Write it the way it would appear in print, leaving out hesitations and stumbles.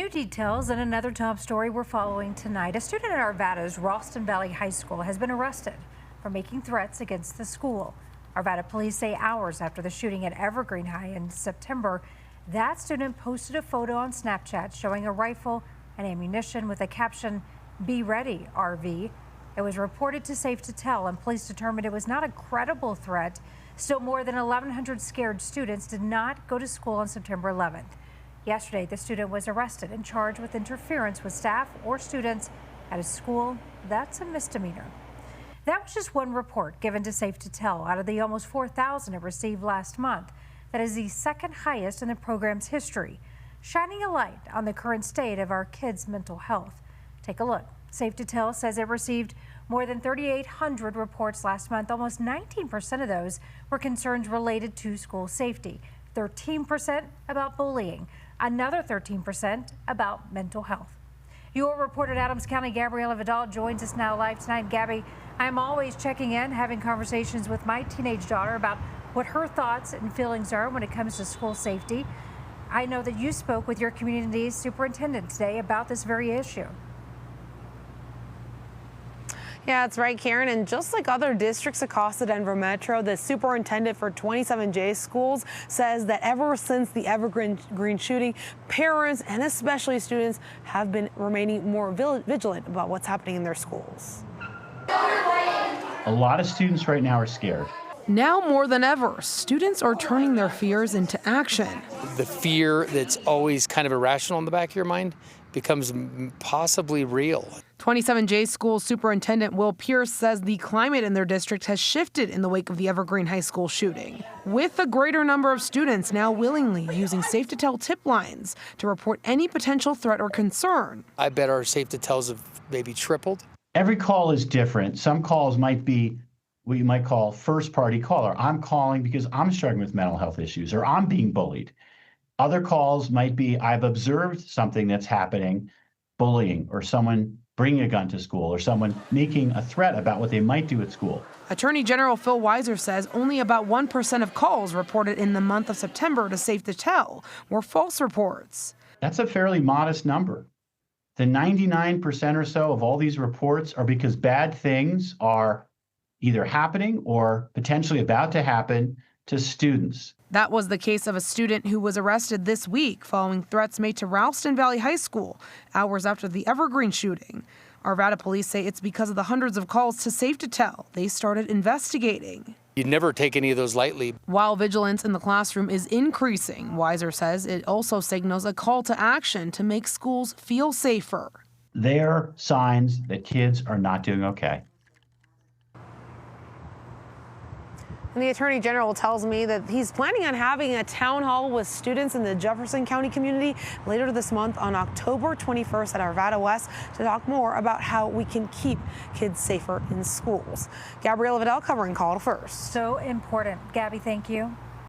New details and another top story we're following tonight. A student at Arvada's Ralston Valley High School has been arrested for making threats against the school. Arvada police say hours after the shooting at Evergreen High in September, that student posted a photo on Snapchat showing a rifle and ammunition with the caption, "Be ready, RV." It was reported to Safe2Tell, and police determined it was not a credible threat. Still, more than 1,100 scared students did not go to school on September 11th. Yesterday, the student was arrested and charged with interference with staff or students at a school. That's a misdemeanor. That was just one report given to Safe2Tell out of the almost 4,000 it received last month. That is the second highest in the program's history, shining a light on the current state of our kids' mental health. Take a look. Safe2Tell says it received more than 3,800 reports last month. Almost 19% of those were concerns related to school safety, 13% about bullying, another 13% about mental health. Your reporter at Adams County, Gabriela Vidal, joins us now live tonight. Gabby, I'm always checking in, having conversations with my teenage daughter about what her thoughts and feelings are when it comes to school safety. I know that you spoke with your community superintendent today about this very issue. Yeah, that's right, Karen. And just like other districts across the Denver Metro, the superintendent for 27J schools says that ever since the Evergreen shooting, parents and especially students have been remaining more vigilant about what's happening in their schools. A lot of students right now are scared. Now more than ever, students are turning their fears into action. The fear that's always kind of irrational in the back of your mind becomes possibly real. 27J School Superintendent Will Pierce says the climate in their district has shifted in the wake of the Evergreen High School shooting, with a greater number of students now willingly using Safe2Tell tip lines to report any potential threat or concern. I bet our Safe2Tells have maybe tripled. Every call is different. Some calls might be what you might call first-party caller. I'm calling because I'm struggling with mental health issues or I'm being bullied. Other calls might be I've observed something that's happening, bullying, or someone bringing a gun to school, or someone making a threat about what they might do at school. Attorney General Phil Weiser says only about 1% of calls reported in the month of September to Safe2Tell were false reports. That's a fairly modest number. The 99% or so of all these reports are because bad things are either happening or potentially about to happen to students. That was the case of a student who was arrested this week following threats made to Ralston Valley High School hours after the Evergreen shooting. Arvada police say it's because of the hundreds of calls to Safe2Tell they started investigating. You never take any of those lightly. While vigilance in the classroom is increasing, Weiser says it also signals a call to action to make schools feel safer. They're signs that kids are not doing okay. And the Attorney General tells me that he's planning on having a town hall with students in the Jefferson County community later this month on October 21st at Arvada West to talk more about how we can keep kids safer in schools. Gabriela Vidal covering Call to First. So important. Gabby, thank you.